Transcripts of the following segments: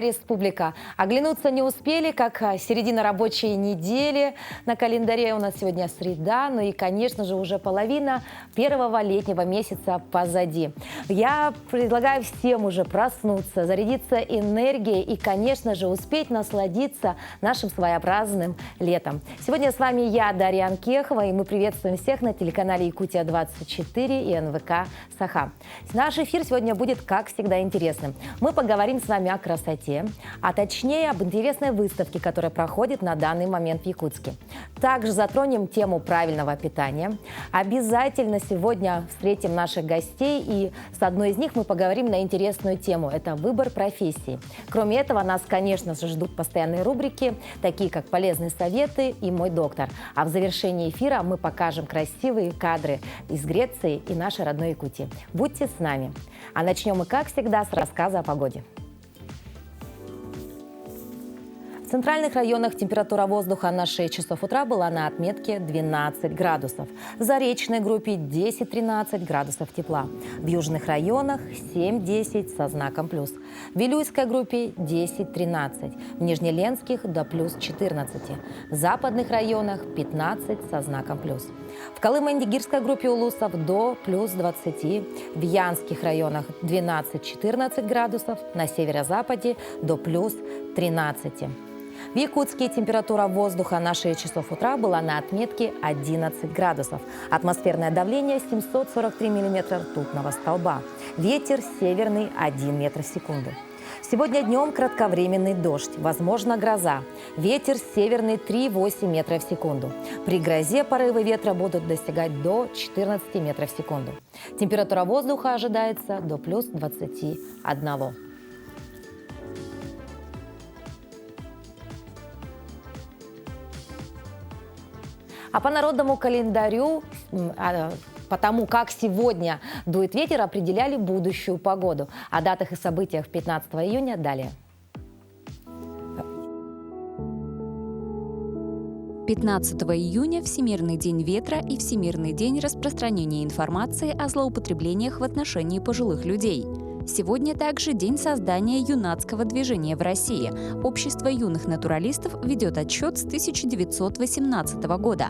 Республика. Оглянуться не успели, как середина рабочей недели. На календаре у нас сегодня среда, ну и, конечно же, уже половина первого летнего месяца позади. Я предлагаю всем уже проснуться, зарядиться энергией и, конечно же, успеть насладиться нашим своеобразным летом. Сегодня с вами я, Дарья Анкехова, и мы приветствуем всех на телеканале Якутия-24 и НВК Саха. Наш эфир сегодня будет, как всегда, интересным. Мы поговорим с вами о красоте, а точнее об интересной выставке, которая проходит на данный момент в Якутске. Также затронем тему правильного питания. Обязательно сегодня встретим наших гостей, и с одной из них мы поговорим на интересную тему – это выбор профессии. Кроме этого, нас, конечно же, ждут постоянные рубрики, такие как «Полезные советы» и «Мой доктор». А в завершении эфира мы покажем красивые кадры из Греции и нашей родной Якутии. Будьте с нами. А начнем мы, как всегда, с рассказа о погоде. В центральных районах температура воздуха на 6 часов утра была на отметке 12 градусов. В Заречной группе 10-13 градусов тепла. В южных районах 7-10 со знаком плюс. В Вилюйской группе 10-13. В Нижнеленских до плюс 14. В западных районах 15 со знаком плюс. В Колымо-Индигирской группе улусов до плюс 20. В Янских районах 12-14 градусов. На северо-западе до плюс 13. В Якутске температура воздуха на 6 часов утра была на отметке 11 градусов. Атмосферное давление 743 миллиметра ртутного столба. Ветер северный 1 метр в секунду. Сегодня днем кратковременный дождь, возможно гроза. Ветер северный 3,8 метра в секунду. При грозе порывы ветра будут достигать до 14 метров в секунду. Температура воздуха ожидается до плюс 21. А по народному календарю, потому как сегодня дует ветер, определяли будущую погоду. О датах и событиях 15 июня далее. 15 июня – Всемирный день ветра и Всемирный день распространения информации о злоупотреблениях в отношении пожилых людей. Сегодня также день создания юнацкого движения в России. Общество юных натуралистов ведет отсчет с 1918 года.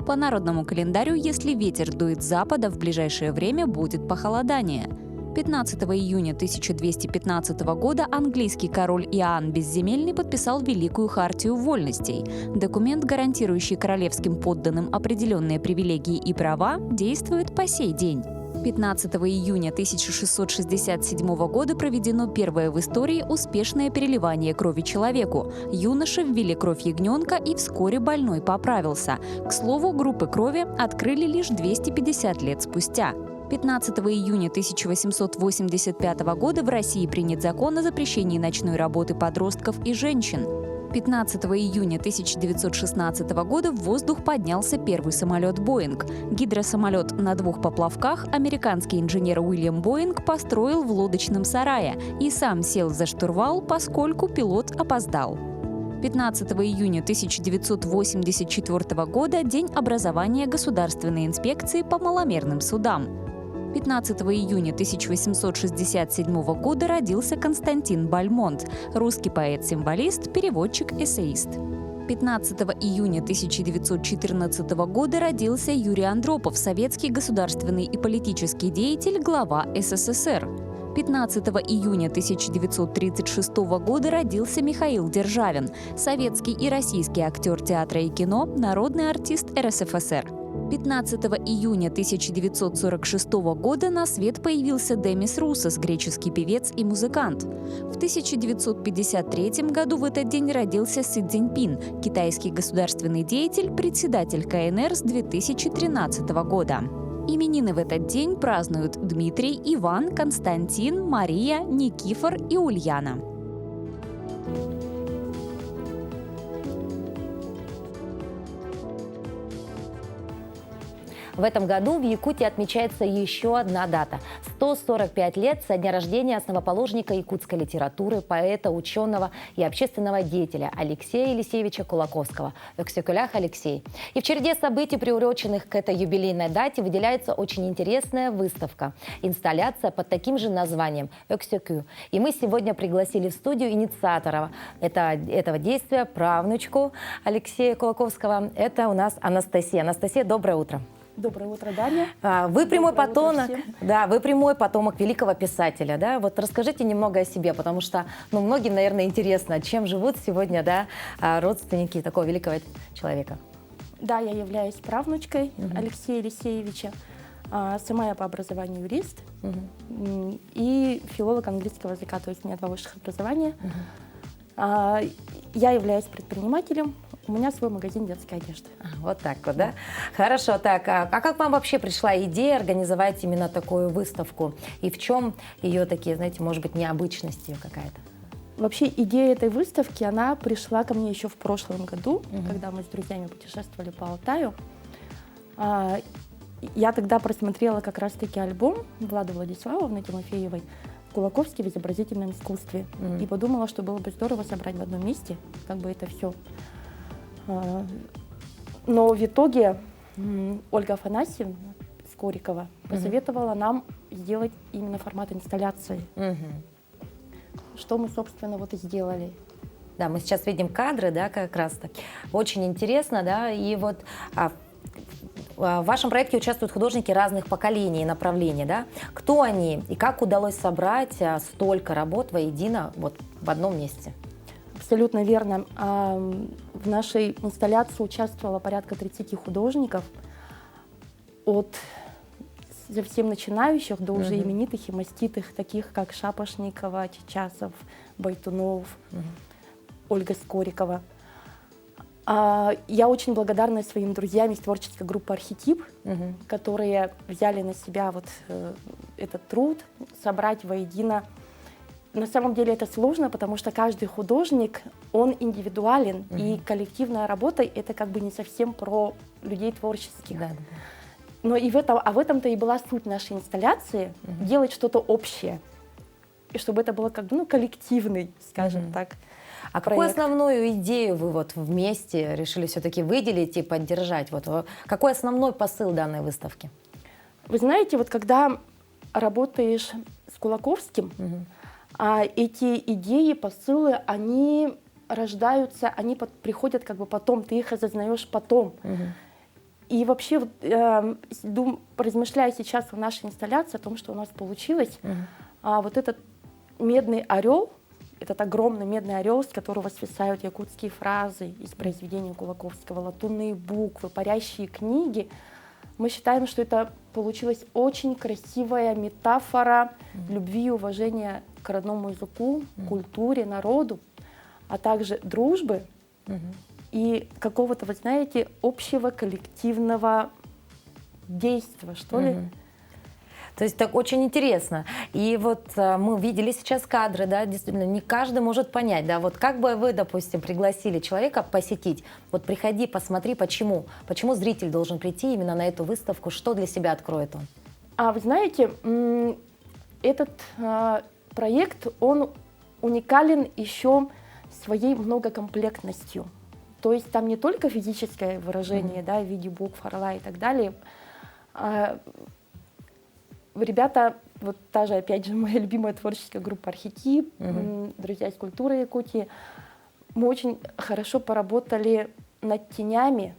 По народному календарю, если ветер дует с запада, в ближайшее время будет похолодание. 15 июня 1215 года английский король Иоанн Безземельный подписал Великую хартию вольностей. Документ, гарантирующий королевским подданным определенные привилегии и права, действует по сей день. 15 июня 1667 года проведено первое в истории успешное переливание крови человеку. Юноше ввели кровь ягненка, и вскоре больной поправился. К слову, группы крови открыли лишь 250 лет спустя. 15 июня 1885 года в России принят закон о запрещении ночной работы подростков и женщин. 15 июня 1916 года в воздух поднялся первый самолет «Боинг». Гидросамолет на 2 поплавках американский инженер Уильям Боинг построил в лодочном сарае и сам сел за штурвал, поскольку пилот опоздал. 15 июня 1984 года – День образования Государственной инспекции по маломерным судам. 15 июня 1867 года родился Константин Бальмонт, русский поэт-символист, переводчик, эссеист. 15 июня 1914 года родился Юрий Андропов, советский государственный и политический деятель, глава СССР. 15 июня 1936 года родился Михаил Державин, советский и российский актер театра и кино, народный артист РСФСР. 15 июня 1946 года на свет появился Демис Русос, греческий певец и музыкант. В 1953 году в этот день родился Си Цзиньпин, китайский государственный деятель, председатель КНР с 2013 года. Именины в этот день празднуют Дмитрий, Иван, Константин, Мария, Никифор и Ульяна. В этом году в Якутии отмечается еще одна дата. 145 лет со дня рождения основоположника якутской литературы, поэта, ученого и общественного деятеля Алексея Елисеевича Кулаковского. Өксөкүлах Алексей. И в череде событий, приуроченных к этой юбилейной дате, выделяется очень интересная выставка. Инсталляция под таким же названием «Өксөкү». И мы сегодня пригласили в студию инициатора этого действия, правнучку Алексея Кулаковского. Это у нас Анастасия. Анастасия, доброе утро. Доброе утро, Дарья. Вы прямой потомок великого писателя, да? Вот расскажите немного о себе, потому что, многим, наверное, интересно, чем живут сегодня, да, родственники такого великого человека. Да, я являюсь правнучкой Алексея Елисеевича. Сама я по образованию юрист и филолог английского языка, то есть у меня 2 высших образования. Я являюсь предпринимателем, у меня свой магазин детской одежды. Вот так вот, да? Хорошо, так, а как вам вообще пришла идея организовать именно такую выставку? И в чем ее такие, знаете, может быть, необычность ее какая-то? Вообще идея этой выставки, она пришла ко мне еще в прошлом году, когда мы с друзьями путешествовали по Алтаю. Я тогда просмотрела как раз-таки альбом Влады Владиславовны Тимофеевой «Кулаковский в изобразительном искусстве». И подумала, что было бы здорово собрать в одном месте как бы это все. Но в итоге Ольга Афанасьевна Скорикова посоветовала нам сделать именно формат инсталляции. Что мы, собственно, вот и сделали. Да, мы сейчас видим кадры, да, как раз таки. Очень интересно, да, и вот в вашем проекте участвуют художники разных поколений и направлений, да? Кто они и как удалось собрать столько работ воедино вот в одном месте? Абсолютно верно. В нашей инсталляции участвовало порядка 30 художников, от совсем начинающих до уже именитых и маститых, таких как Шапошникова, Чечасов, Байтунов, Ольга Скорикова. Я очень благодарна своим друзьям из творческой группы «Архетип», которые взяли на себя вот этот труд собрать воедино. На самом деле это сложно, потому что каждый художник, он индивидуален, и коллективная работа — это как бы не совсем про людей творческих. Но и в этом-то и была суть нашей инсталляции — делать что-то общее, и чтобы это было как бы, коллективный, скажем так. А какую основную идею вы вот вместе решили все-таки выделить и поддержать? Вот какой основной посыл данной выставки? Вы знаете, вот когда работаешь с Кулаковским, эти идеи, посылы, они рождаются, они приходят как бы потом, ты их осознаешь потом. И вообще, размышляя сейчас о нашей инсталляции, о том, что у нас получилось, вот этот медный орел, этот огромный медный орел, с которого свисают якутские фразы из произведения Кулаковского, латунные буквы, парящие книги, мы считаем, что это получилась очень красивая метафора любви и уважения к родному языку, культуре, народу, а также дружбы и какого-то, вы знаете, общего коллективного действия, что ли. То есть так очень интересно. И вот мы видели сейчас кадры, да, действительно, не каждый может понять, да, вот как бы вы, допустим, пригласили человека посетить, вот приходи, посмотри, почему зритель должен прийти именно на эту выставку, что для себя откроет он? Вы знаете, этот проект, он уникален еще своей многокомплектностью. То есть там не только физическое выражение, да, в виде букв, орла и так далее. Ребята, вот та же, опять же, моя любимая творческая группа «Архетип», друзья из культуры Якутии, мы очень хорошо поработали над тенями,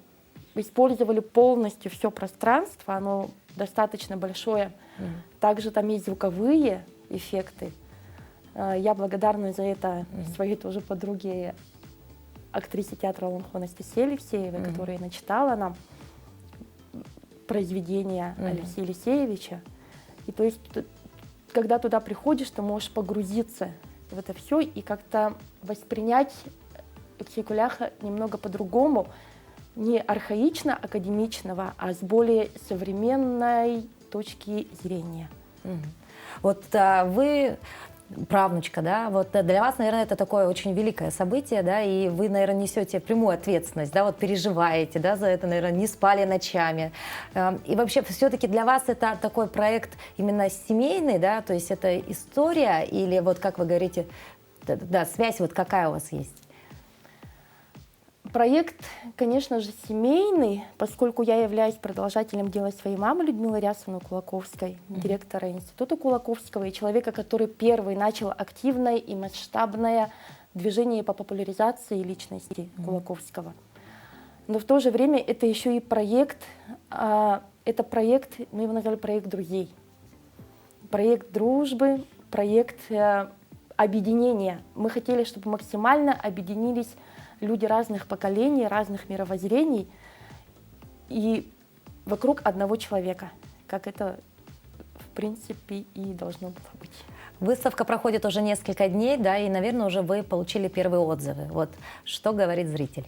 использовали полностью все пространство, оно достаточно большое. Также там есть звуковые эффекты. Я благодарна за это своей тоже подруге, актрисе театра Лунхо Анастасии Алексеевой, которая начитала нам произведения Алексея Елисеевича. И то есть, когда туда приходишь, ты можешь погрузиться в это все и как-то воспринять Өксөкүлаха немного по-другому, не архаично-академичного, а с более современной точки зрения. Вот вы правнучка, да, вот для вас, наверное, это такое очень великое событие, да, и вы, наверное, несете прямую ответственность, да, вот переживаете, да, за это, наверное, не спали ночами. И вообще, все-таки для вас это такой проект именно семейный, да, то есть это история или вот, как вы говорите, да, связь вот какая у вас есть? Проект, конечно же, семейный, поскольку я являюсь продолжателем дела своей мамы Людмилы Рясовны Кулаковской, директора Института Кулаковского, и человека, который первый начал активное и масштабное движение по популяризации личности Кулаковского. Но в то же время это еще и проект, мы его назвали проект друзей, проект дружбы, проект объединения. Мы хотели, чтобы максимально объединились люди разных поколений, разных мировоззрений и вокруг одного человека, как это, в принципе, и должно было быть. Выставка проходит уже несколько дней, да, и, наверное, уже вы получили первые отзывы. Вот что говорит зритель?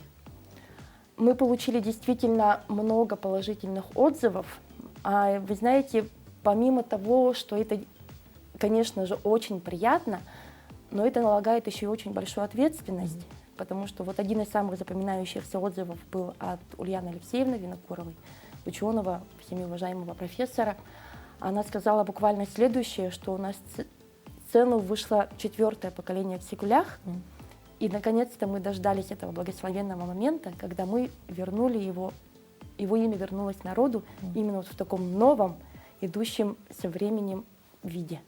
Мы получили действительно много положительных отзывов. Вы знаете, помимо того, что это, конечно же, очень приятно, но это налагает еще и очень большую ответственность. Потому что вот один из самых запоминающихся отзывов был от Ульяны Алексеевны Винокуровой, ученого, всеми уважаемого профессора. Она сказала буквально следующее, что у нас в сцену вышло 4-е поколение в Секулях, и наконец-то мы дождались этого благословенного момента, когда мы вернули его имя вернулось народу именно вот в таком новом, идущем со временем виде.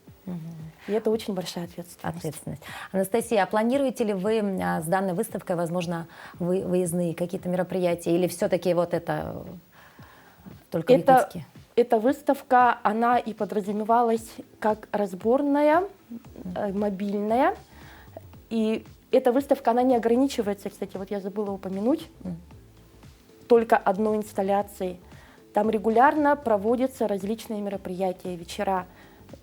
И это очень большая ответственность. Анастасия, а планируете ли вы с данной выставкой, возможно, выездные какие-то мероприятия, или все-таки вот это только в Якутске? Эта выставка, она и подразумевалась как разборная, мобильная. И эта выставка, она не ограничивается, кстати, вот я забыла упомянуть, только одной инсталляцией. Там регулярно проводятся различные мероприятия, вечера.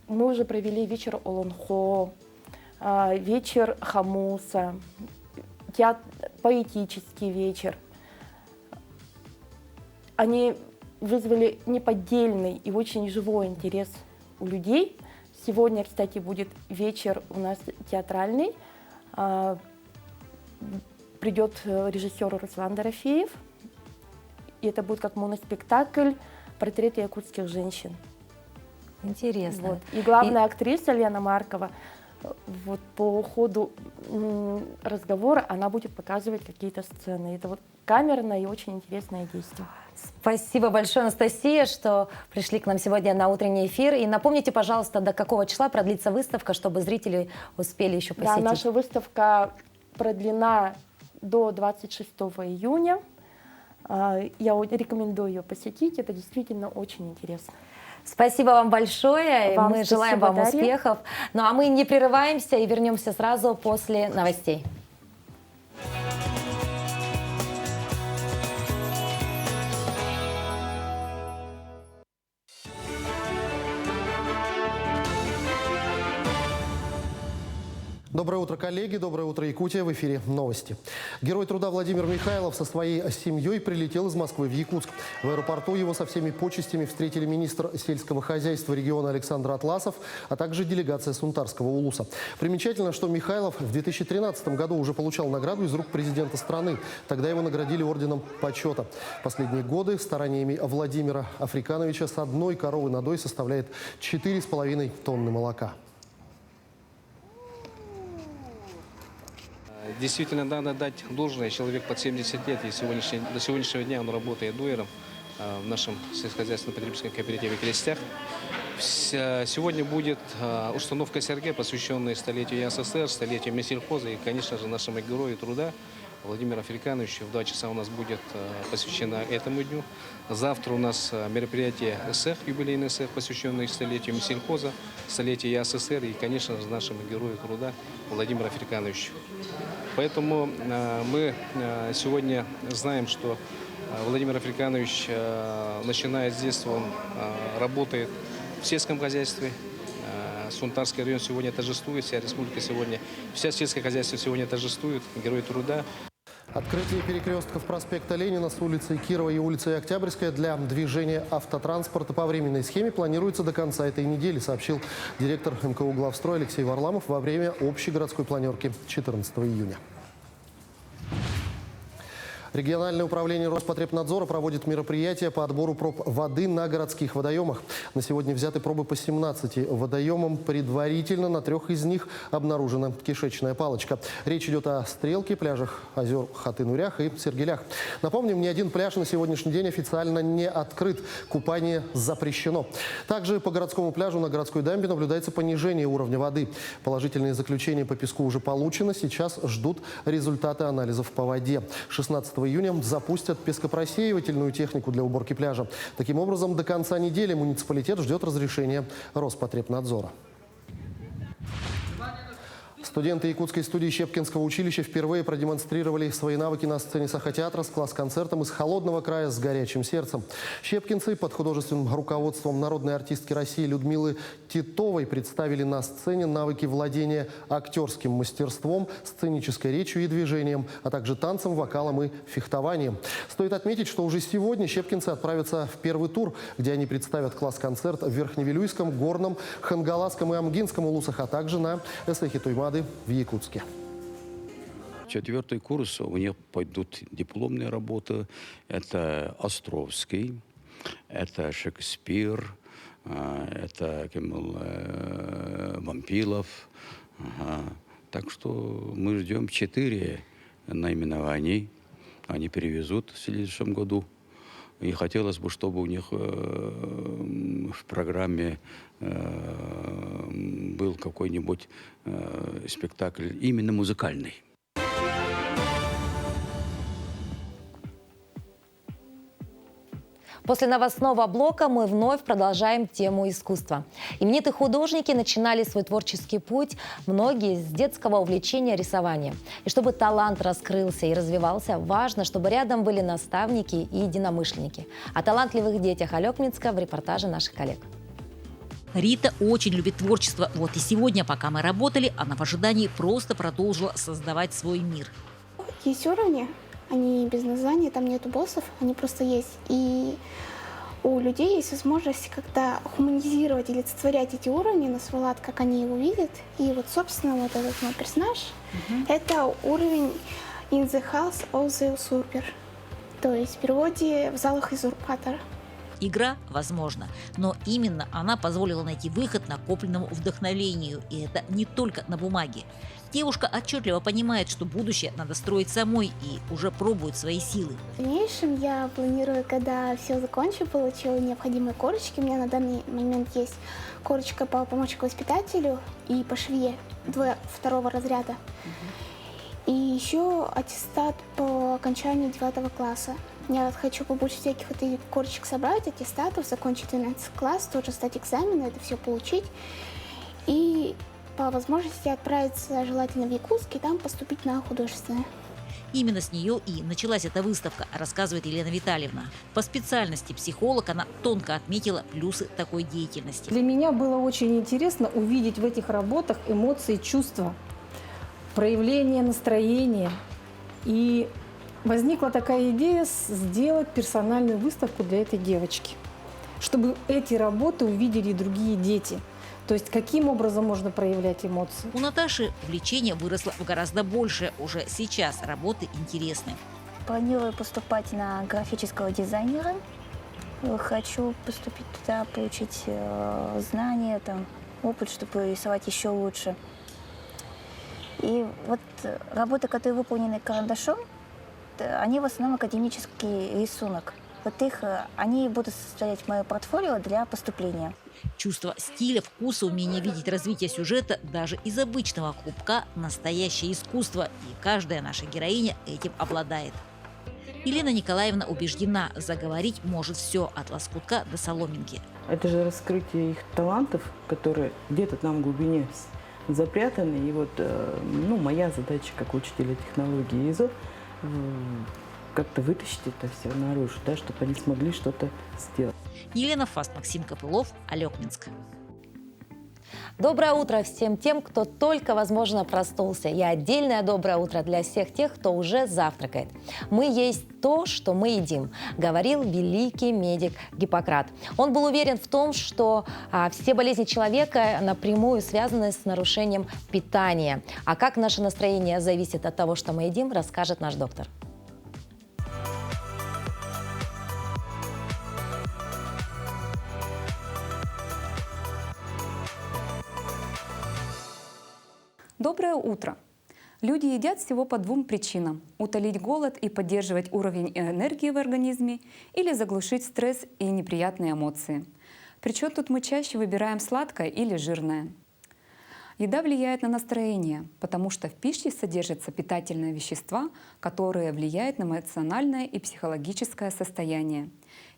Мы уже провели вечер Олонхо, вечер Хамуса, поэтический вечер. Они вызвали неподдельный и очень живой интерес у людей. Сегодня, кстати, будет вечер у нас театральный. Придет режиссер Руслан Дорофеев. И это будет как моноспектакль «Портреты якутских женщин». Интересно. Вот. И главная актриса Лена Маркова, вот по ходу разговора она будет показывать какие-то сцены. Это вот камерное и очень интересное действие. Спасибо большое, Анастасия, что пришли к нам сегодня на утренний эфир. И напомните, пожалуйста, до какого числа продлится выставка, чтобы зрители успели еще посетить. Да, наша выставка продлена до 26 июня. Я рекомендую ее посетить, это действительно очень интересно. Спасибо вам большое, мы желаем вам Дарья. успехов. Ну а мы не прерываемся и вернемся сразу после новостей. Доброе утро, коллеги. Доброе утро, Якутия. В эфире новости. Герой труда Владимир Михайлов со своей семьей прилетел из Москвы в Якутск. В аэропорту его со всеми почестями встретили министр сельского хозяйства региона Александр Атласов, а также делегация Сунтарского улуса. Примечательно, что Михайлов в 2013 году уже получал награду из рук президента страны. Тогда его наградили орденом почета. Последние годы стараниями Владимира Африкановича с одной коровы надой составляет 4,5 тонны молока. Действительно, надо дать должное. Человек под 70 лет, и до сегодняшнего дня он работает дуэром в нашем сельскохозяйственно-потребительском кооперативе «Крестях». Сегодня будет установка СРГ, посвященная столетию ЯССР, столетию Мессельхоза и, конечно же, нашему герою труда Владимиру Африкановичу. В 2 часа у нас будет посвящено этому дню. Завтра у нас мероприятие СЭХ, юбилейный СЭХ, посвященный столетию Мессельхоза, столетию ЯССР и, конечно же, нашему герою труда Владимиру Африкановичу. Поэтому мы сегодня знаем, что Владимир Африканович, начиная с детства, он работает в сельском хозяйстве. Сунтарский район сегодня торжествует, вся республика сегодня, вся сельское хозяйство сегодня торжествует, герой труда. Открытие перекрестков проспекта Ленина с улицей Кирова и улицей Октябрьская для движения автотранспорта по временной схеме планируется до конца этой недели, сообщил директор МКУ «Главстрой» Алексей Варламов во время общей городской планерки 14 июня. Региональное управление Роспотребнадзора проводит мероприятия по отбору проб воды на городских водоемах. На сегодня взяты пробы по 17 водоемам. Предварительно на 3 из них обнаружена кишечная палочка. Речь идет о Стрелке, пляжах озер Хаты-Нурях и Сергелях. Напомним, ни один пляж на сегодняшний день официально не открыт. Купание запрещено. Также по городскому пляжу на городской дамбе наблюдается понижение уровня воды. Положительные заключения по песку уже получено. Сейчас ждут результаты анализов по воде. 16 июня запустят пескопросеивательную технику для уборки пляжа. Таким образом, до конца недели муниципалитет ждет разрешения Роспотребнадзора. Студенты якутской студии Щепкинского училища впервые продемонстрировали свои навыки на сцене Сахатеатра с класс-концертом из холодного края с горячим сердцем. Щепкинцы под художественным руководством народной артистки России Людмилы Титовой представили на сцене навыки владения актерским мастерством, сценической речью и движением, а также танцем, вокалом и фехтованием. Стоит отметить, что уже сегодня щепкинцы отправятся в первый тур, где они представят класс-концерт в Верхневилюйском, Горном, Хангаласском и Амгинском улусах, а также на Эсэхи-Туймады в Якутске. 4-й курс, у них пойдут дипломные работы. Это Островский, это Шекспир, это Вампилов. Так что мы ждем 4 наименований. Они перевезут в следующем году. И хотелось бы, чтобы у них в программе был какой-нибудь спектакль именно музыкальный. После новостного блока мы вновь продолжаем тему искусства. Именитые художники начинали свой творческий путь, многие с детского увлечения рисованием. И чтобы талант раскрылся и развивался, важно, чтобы рядом были наставники и единомышленники. О талантливых детях Алекминска в репортаже наших коллег. Рита очень любит творчество. Вот и сегодня, пока мы работали, она в ожидании просто продолжила создавать свой мир. Есть уровни, они без названия, там нету боссов, они просто есть. И у людей есть возможность как-то хуманизировать или олицетворять эти уровни на свой лад, как они его видят. И вот, собственно, вот этот мой персонаж, это уровень in the house of the usurper. То есть в переводе в залах узурпатора. Игра возможна, но именно она позволила найти выход накопленному вдохновению. И это не только на бумаге. Девушка отчетливо понимает, что будущее надо строить самой и уже пробует свои силы. В дальнейшем я планирую, когда все закончу, получу необходимые корочки. У меня на данный момент есть корочка по помощнику-воспитателю и по швее 2-го разряда. И еще аттестат по окончанию 9 класса. Я хочу побольше всяких вот этих корочек собрать, аттестатов, закончить 12 класс, тоже сдать экзамены, это все получить. И по возможности отправиться желательно в Якутск и там поступить на художественное. Именно с нее и началась эта выставка, рассказывает Елена Витальевна. По специальности психолог она тонко отметила плюсы такой деятельности. Для меня было очень интересно увидеть в этих работах эмоции, чувства, проявление настроения. И возникла такая идея сделать персональную выставку для этой девочки, чтобы эти работы увидели и другие дети. То есть каким образом можно проявлять эмоции. У Наташи увлечение выросло в гораздо больше. Уже сейчас работы интересны. Планирую поступать на графического дизайнера. Хочу поступить туда, получить знания, опыт, чтобы рисовать еще лучше. И вот работы, которые выполнены карандашом, они в основном академический рисунок. Вот они будут составлять мое портфолио для поступления. Чувство стиля, вкуса, умение видеть развитие сюжета даже из обычного клубка – настоящее искусство. И каждая наша героиня этим обладает. Елена Николаевна убеждена, заговорить может все от лоскутка до соломинки. Это же раскрытие их талантов, которые где-то там в глубине запрятаны. И вот моя задача как учителя технологии ИЗО как-то вытащить это все наружу, чтобы они смогли что-то сделать. Елена Фаст, Максим Копылов, Алекминск. Доброе утро всем тем, кто только, возможно, проснулся. И отдельное доброе утро для всех тех, кто уже завтракает. Мы есть то, что мы едим, говорил великий медик Гиппократ. Он был уверен в том, что все болезни человека напрямую связаны с нарушением питания. А как наше настроение зависит от того, что мы едим, расскажет наш доктор. Доброе утро! Люди едят всего по двум причинам – утолить голод и поддерживать уровень энергии в организме или заглушить стресс и неприятные эмоции. Причем тут мы чаще выбираем сладкое или жирное. Еда влияет на настроение, потому что в пище содержатся питательные вещества, которые влияют на эмоциональное и психологическое состояние.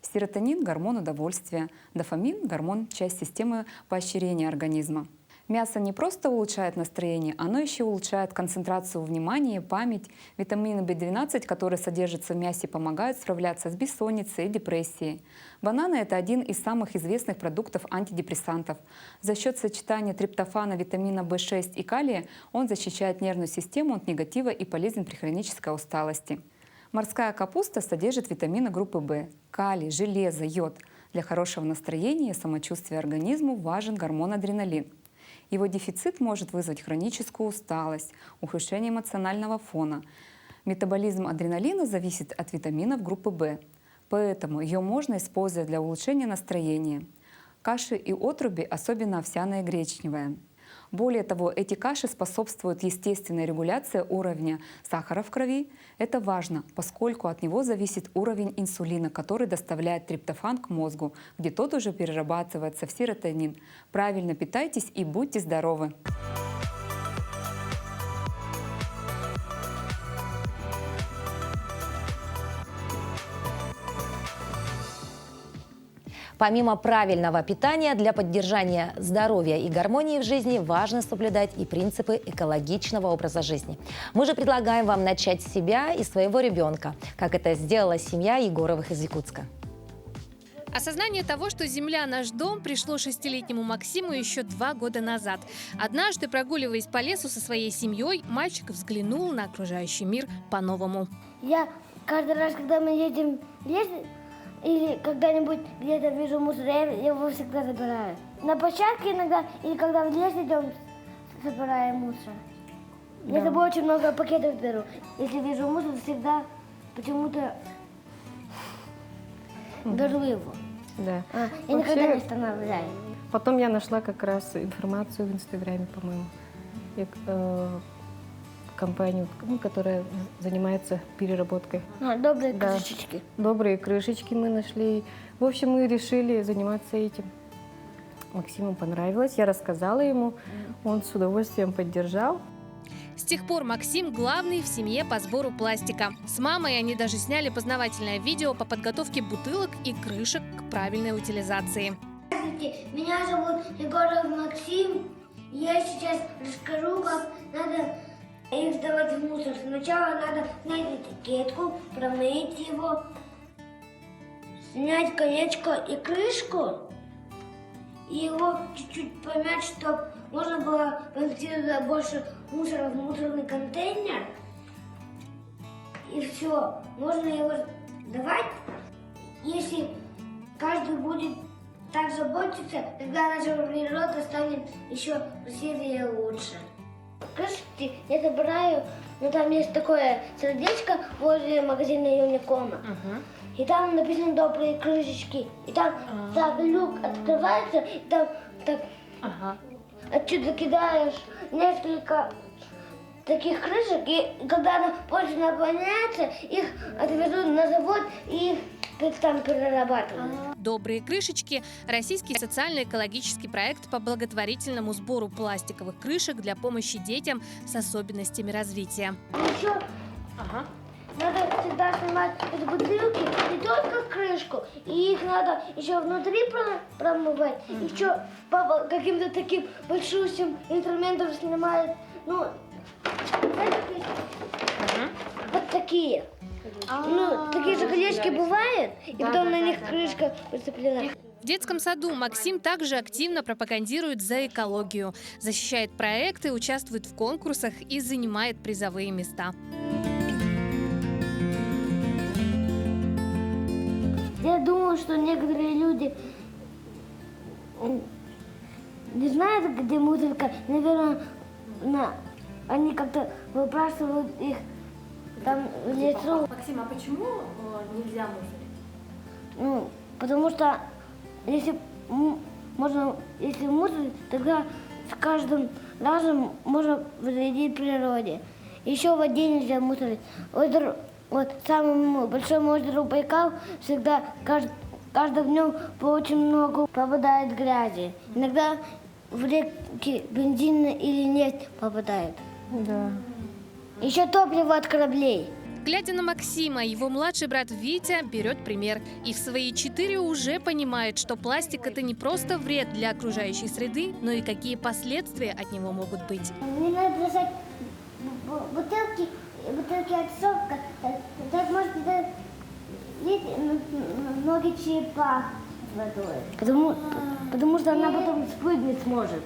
Серотонин – гормон удовольствия, дофамин – гормон, часть системы поощрения организма. Мясо не просто улучшает настроение, оно еще улучшает концентрацию внимания, память. Витамины В12, которые содержатся в мясе, помогают справляться с бессонницей и депрессией. Бананы – это один из самых известных продуктов антидепрессантов. За счет сочетания триптофана, витамина В6 и калия он защищает нервную систему от негатива и полезен при хронической усталости. Морская капуста содержит витамины группы В, калий, железо, йод. Для хорошего настроения и самочувствия организму важен гормон адреналин. Его дефицит может вызвать хроническую усталость, ухудшение эмоционального фона. Метаболизм адреналина зависит от витаминов группы В, поэтому ее можно использовать для улучшения настроения. Каши и отруби, особенно овсяная и гречневая. Более того, эти каши способствуют естественной регуляции уровня сахара в крови. Это важно, поскольку от него зависит уровень инсулина, который доставляет триптофан к мозгу, где тот уже перерабатывается в серотонин. Правильно питайтесь и будьте здоровы! Помимо правильного питания, для поддержания здоровья и гармонии в жизни важно соблюдать и принципы экологичного образа жизни. Мы же предлагаем вам начать с себя и своего ребенка, как это сделала семья Егоровых из Якутска. Осознание того, что земля – наш дом, пришло 6-летнему Максиму еще 2 года назад. Однажды, прогуливаясь по лесу со своей семьей, мальчик взглянул на окружающий мир по-новому. Я каждый раз, когда мы едем в лес, или когда-нибудь где-то вижу мусор, я его всегда забираю. На площадке иногда, или когда в лес идем, собираем мусор. Я с собой очень много пакетов беру. Если вижу мусор, всегда почему-то беру его. Да. Я никогда не останавливаю. Потом я нашла как раз информацию в Инстаграме, по-моему, компанию, которая занимается переработкой. Добрые крышечки. Добрые крышечки мы нашли. В общем, мы решили заниматься этим. Максиму понравилось, я рассказала ему, он с удовольствием поддержал. С тех пор Максим главный в семье по сбору пластика. С мамой они даже сняли познавательное видео по подготовке бутылок и крышек к правильной утилизации. Здравствуйте, меня зовут Егоров Максим. Я сейчас расскажу, как надо их сдавать в мусор. Сначала надо снять этикетку, промыть его, снять колечко и крышку, и его чуть-чуть помять, чтобы можно было поместить больше мусора в мусорный контейнер. И все, можно его сдавать. Если каждый будет так заботиться, тогда наша природа станет еще красивее и лучше. Крышки я забираю, там есть такое сердечко возле магазина Юникома. И там написано «Добрые крышечки». И там так люк открывается, и там так отсюда кидаешь несколько таких крышек, и когда она больше наполняется, их отвезут на завод и их там перерабатывают. «Добрые крышечки» – российский социально-экологический проект по благотворительному сбору пластиковых крышек для помощи детям с особенностями развития. Еще надо всегда снимать эти бутылки, не только крышку, и их надо еще внутри промывать. Еще папа каким-то таким большущим инструментом снимает, вот такие. Такие же колечки бывают, и потом на них крышка прицеплена. В детском саду Максим также активно пропагандирует за экологию, защищает проекты, участвует в конкурсах и занимает призовые места. Я думаю, что некоторые люди не знают, где мусорка. Наверное, они как-то выбрасывают их там в лесу. Максим, а почему нельзя мусорить? Ну, потому что если мусорить, тогда с каждым разом можно вредить природе. Еще в воде нельзя мусорить. Вот самому большому озеру Байкал всегда каждым днем очень много попадает грязи. Иногда в реки бензин или нефть попадает. Да. Еще топливо от кораблей. Глядя на Максима, его младший брат Витя берет пример. И в свои 4 уже понимает, что пластик – это не просто вред для окружающей среды, но и какие последствия от него могут быть. Не надо бросать бутылки от сока. Так может лить много черепах с водой. Потому что она потом спрыгнуть сможет.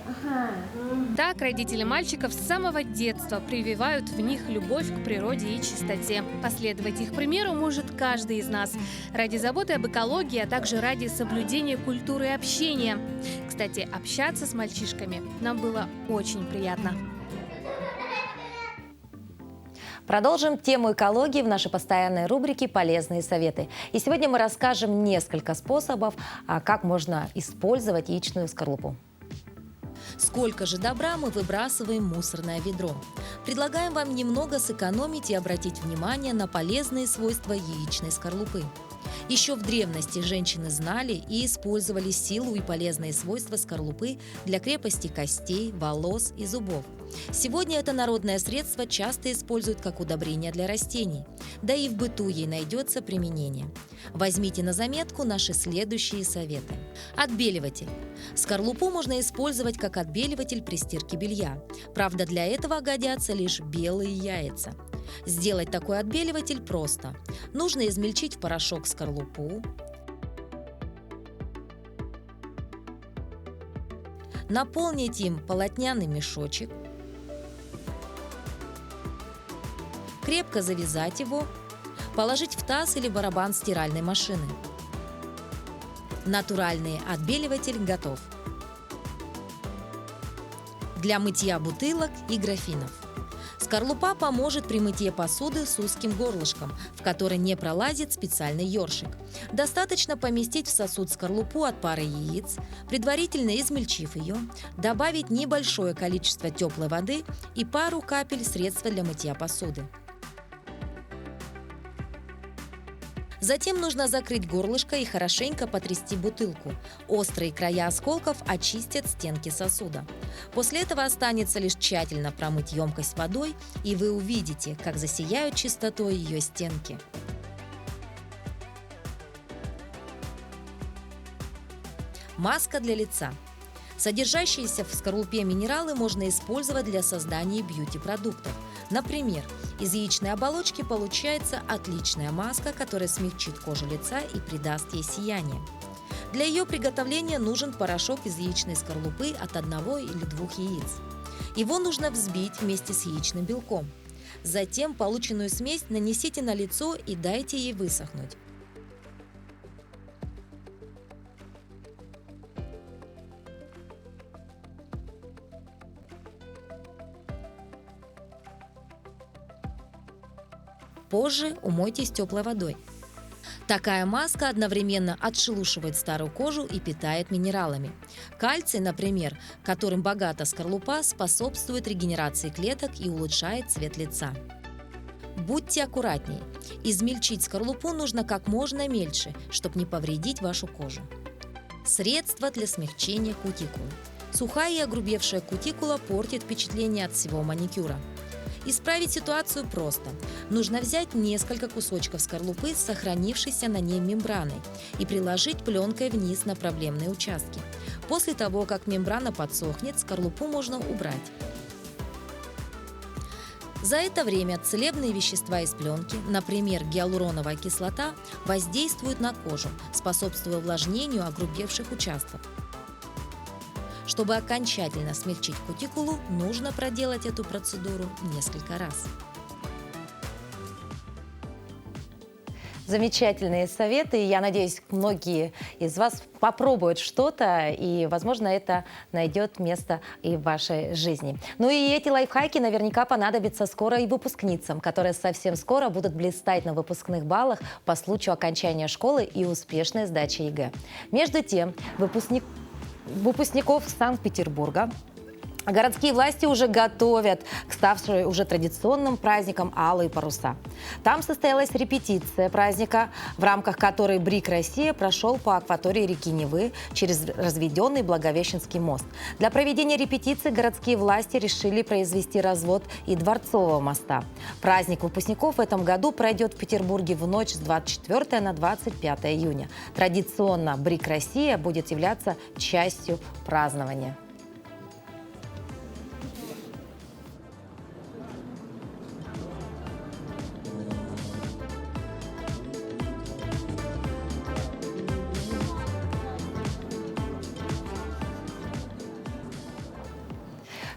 Так родители мальчиков с самого детства прививают в них любовь к природе и чистоте. Последовать их примеру может каждый из нас. Ради заботы об экологии, а также ради соблюдения культуры общения. Кстати, общаться с мальчишками нам было очень приятно. Продолжим тему экологии в нашей постоянной рубрике «Полезные советы». И сегодня мы расскажем несколько способов, как можно использовать яичную скорлупу. Сколько же добра мы выбрасываем в мусорное ведро? Предлагаем вам немного сэкономить и обратить внимание на полезные свойства яичной скорлупы. Еще в древности женщины знали и использовали силу и полезные свойства скорлупы для крепости костей, волос и зубов. Сегодня это народное средство часто используют как удобрение для растений, да и в быту ей найдется применение. Возьмите на заметку наши следующие советы. Отбеливатель. Скорлупу можно использовать как отбеливатель при стирке белья. Правда, для этого годятся лишь белые яйца. Сделать такой отбеливатель просто. Нужно измельчить в порошок скорлупу, наполнить им полотняный мешочек, крепко завязать его, положить в таз или барабан стиральной машины. Натуральный отбеливатель готов. Для мытья бутылок и графинов. Скорлупа поможет при мытье посуды с узким горлышком, в который не пролазит специальный ёршик. Достаточно поместить в сосуд скорлупу от пары яиц, предварительно измельчив ее, добавить небольшое количество теплой воды и пару капель средства для мытья посуды. Затем нужно закрыть горлышко и хорошенько потрясти бутылку. Острые края осколков очистят стенки сосуда. После этого останется лишь тщательно промыть емкость водой, и вы увидите, как засияют чистотой ее стенки. Маска для лица. Содержащиеся в скорлупе минералы можно использовать для создания бьюти-продуктов. Например, из яичной оболочки получается отличная маска, которая смягчит кожу лица и придаст ей сияние. Для ее приготовления нужен порошок из яичной скорлупы от 1 или 2 яиц. Его нужно взбить вместе с яичным белком. Затем полученную смесь нанесите на лицо и дайте ей высохнуть. Позже умойтесь теплой водой. Такая маска одновременно отшелушивает старую кожу и питает минералами. Кальций, например, которым богата скорлупа, способствует регенерации клеток и улучшает цвет лица. Будьте аккуратнее. Измельчить скорлупу нужно как можно мельче, чтобы не повредить вашу кожу. Средства для смягчения кутикулы. Сухая и огрубевшая кутикула портит впечатление от всего маникюра. Исправить ситуацию просто. Нужно взять несколько кусочков скорлупы с сохранившейся на ней мембраной и приложить пленкой вниз на проблемные участки. После того, как мембрана подсохнет, скорлупу можно убрать. За это время целебные вещества из пленки, например, гиалуроновая кислота, воздействуют на кожу, способствуя увлажнению огрубевших участков. Чтобы окончательно смягчить кутикулу, нужно проделать эту процедуру несколько раз. Замечательные советы. Я надеюсь, многие из вас попробуют что-то, и, возможно, это найдет место и в вашей жизни. Ну и эти лайфхаки наверняка понадобятся скоро и выпускницам, которые совсем скоро будут блистать на выпускных баллах по случаю окончания школы и успешной сдачи ЕГЭ. Между тем, выпускников Санкт-Петербурга городские власти уже готовят к ставшей уже традиционным праздникам «Алые паруса». Там состоялась репетиция праздника, в рамках которой БРИК «Россия» прошел по акватории реки Невы через разведенный Благовещенский мост. Для проведения репетиции городские власти решили произвести развод и Дворцового моста. Праздник выпускников в этом году пройдет в Петербурге в ночь с 24 на 25 июня. Традиционно БРИК «Россия» будет являться частью празднования.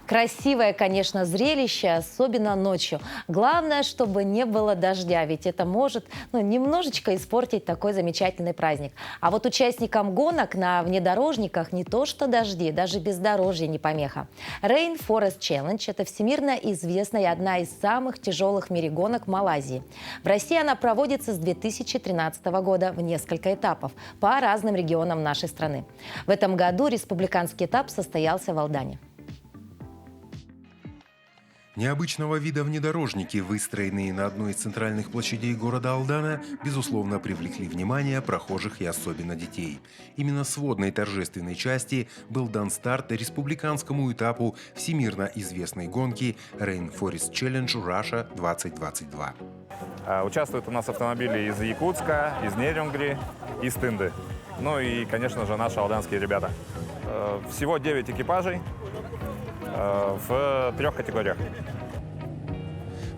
Красивое, конечно, зрелище, особенно ночью. Главное, чтобы не было дождя, ведь это может немножечко испортить такой замечательный праздник. А вот участникам гонок на внедорожниках не то что дожди, даже бездорожье не помеха. Rainforest Challenge – это всемирно известная и одна из самых тяжелых в мире гонок в Малайзии. В России она проводится с 2013 года в несколько этапов по разным регионам нашей страны. В этом году республиканский этап состоялся в Алдане. Необычного вида внедорожники, выстроенные на одной из центральных площадей города Алдана, безусловно, привлекли внимание прохожих и особенно детей. Именно с водной торжественной части был дан старт республиканскому этапу всемирно известной гонки Rainforest Challenge Russia 2022. Участвуют у нас автомобили из Якутска, из Нерюнгри, из Тынды. Ну и, конечно же, наши алданские ребята. Всего 9 экипажей в 3 категориях.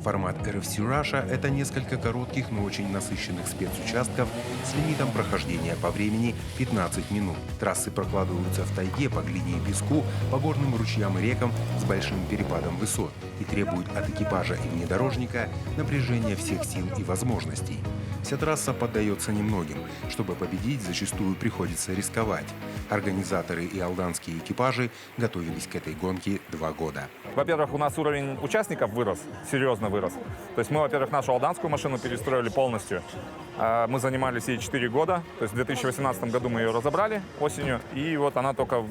Формат RFC Russia – это несколько коротких, но очень насыщенных спецучастков с лимитом прохождения по времени 15 минут. Трассы прокладываются в тайге по глине и песку, по горным ручьям и рекам с большим перепадом высот и требуют от экипажа и внедорожника напряжения всех сил и возможностей. Вся трасса поддается немногим. Чтобы победить, зачастую приходится рисковать. Организаторы и алданские экипажи готовились к этой гонке 2 года. Во-первых, у нас уровень участников вырос, серьезно вырос. То есть мы, во-первых, нашу алданскую машину перестроили полностью. Мы занимались ей 4 года. То есть в 2018 году мы ее разобрали осенью. И вот она только в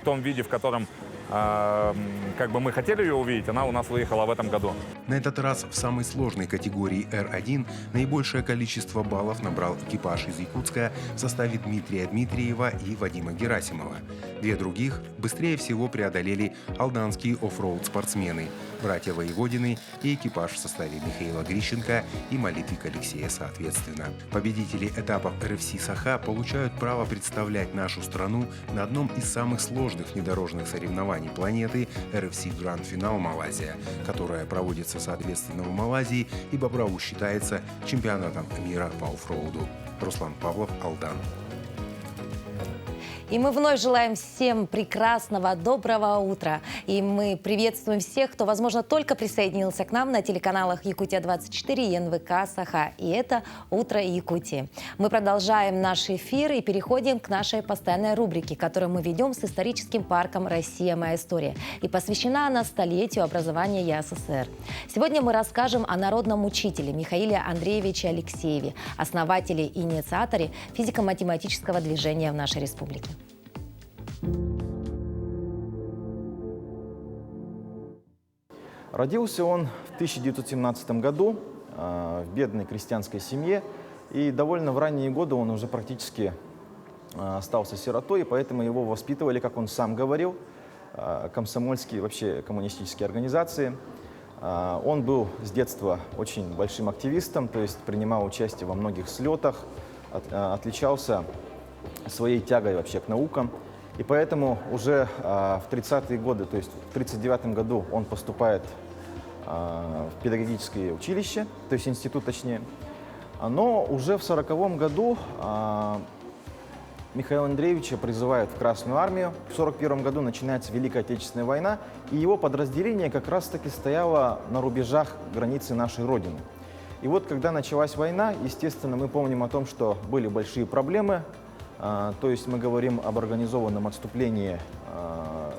том виде, в котором мы хотели ее увидеть, она у нас выехала в этом году. На этот раз в самой сложной категории R1 наибольшее количество баллов набрал экипаж из Якутска в составе Дмитрия Дмитриева и Вадима Герасимова. 2 других быстрее всего преодолели алданские оффроуд-спортсмены, братья Воеводины и экипаж в составе Михаила Грищенко и Молитвик Алексея соответственно. Победители этапов RFC Саха получают право представлять нашу страну на одном из самых сложных внедорожных соревнований планеты RFC Grand Final Малайзия, которая проводится соответственно в Малайзии и по праву считается чемпионатом мира по оффроуду. Руслан Павлов, Алдан. И мы вновь желаем всем прекрасного, доброго утра. И мы приветствуем всех, кто, возможно, только присоединился к нам на телеканалах Якутия-24 и НВК Саха. И это «Утро Якутии». Мы продолжаем наш эфир и переходим к нашей постоянной рубрике, которую мы ведем с историческим парком «Россия. Моя история». И посвящена она столетию образования ЯССР. Сегодня мы расскажем о народном учителе Михаиле Андреевиче Алексееве, основателе и инициаторе физико-математического движения в нашей республике. Родился он в 1917 году в бедной крестьянской семье, и довольно в ранние годы он уже практически остался сиротой, и поэтому его воспитывали, как он сам говорил, комсомольские, вообще коммунистические организации. Он был с детства очень большим активистом, то есть принимал участие во многих слетах, отличался своей тягой вообще к наукам. И поэтому уже в 30-е годы, то есть в 1939 году он поступает в педагогическое училище, то есть институт точнее. Но уже в 1940 году Михаила Андреевича призывают в Красную армию. В 1941 году начинается Великая Отечественная война, и его подразделение как раз-таки стояло на рубежах границы нашей Родины. И вот когда началась война, естественно, мы помним о том, что были большие проблемы. То есть мы говорим об организованном отступлении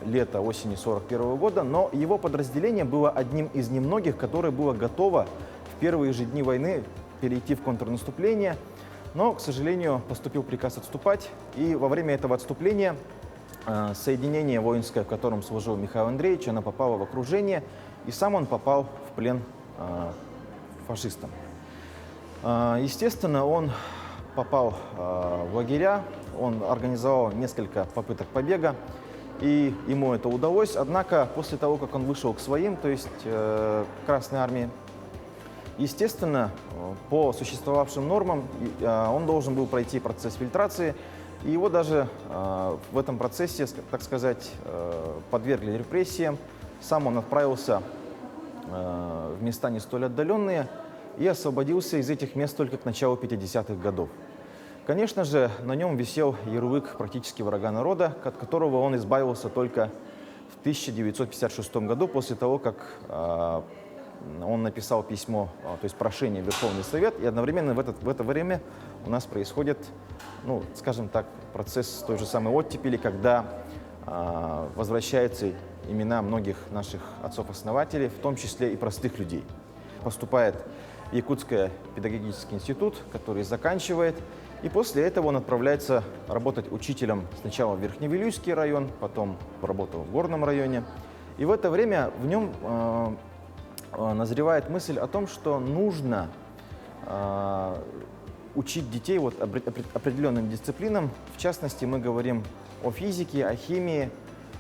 лета-осени 1941 года, но его подразделение было одним из немногих, которое было готово в первые же дни войны перейти в контрнаступление. Но, к сожалению, поступил приказ отступать, и во время этого отступления соединение воинское, в котором служил Михаил Андреевич, оно попало в окружение, и сам он попал в плен фашистам. Естественно, он попал в лагеря, он организовал несколько попыток побега, и ему это удалось. Однако, после того, как он вышел к своим, то есть к Красной армии, естественно, по существовавшим нормам он должен был пройти процесс фильтрации, и его даже в этом процессе, так сказать, подвергли репрессиям. Сам он отправился в места не столь отдаленные и освободился из этих мест только к началу 50-х годов. Конечно же, на нем висел ярлык практически врага народа, от которого он избавился только в 1956 году, после того, как он написал письмо, то есть прошение в Верховный Совет, и одновременно в это время у нас происходит, ну, скажем так, процесс той же самой оттепели, когда возвращаются имена многих наших отцов-основателей, в том числе и простых людей. Поступает в Якутский педагогический институт, который заканчивает, и после этого он отправляется работать учителем сначала в Верхневилюйский район, потом работал в Горном районе. И в это время в нем назревает мысль о том, что нужно учить детей вот определенным дисциплинам. В частности, мы говорим о физике, о химии.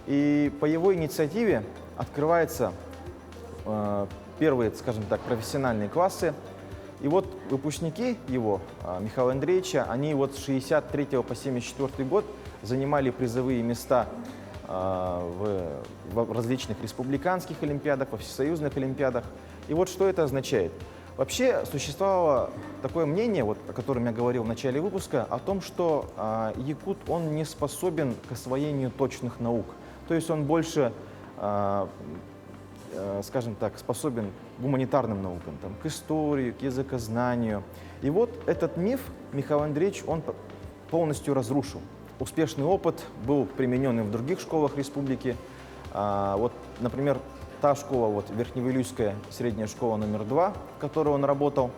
И по его инициативе открываются первые, скажем так, профессиональные классы. И вот выпускники его, Михаила Андреевича, они вот с 1963 по 1974 год занимали призовые места в различных республиканских олимпиадах, во всесоюзных олимпиадах. И вот что это означает. Вообще существовало такое мнение, вот, о котором я говорил в начале выпуска, о том, что якут, он не способен к освоению точных наук. То есть он больше, скажем так, способен к гуманитарным наукам, там, к истории, к языкознанию. И вот этот миф Михаил Андреевич, он полностью разрушил. Успешный опыт был применен и в других школах республики. Вот, например, та школа, вот, Верхневилюйская средняя школа номер 2, в которой он работал,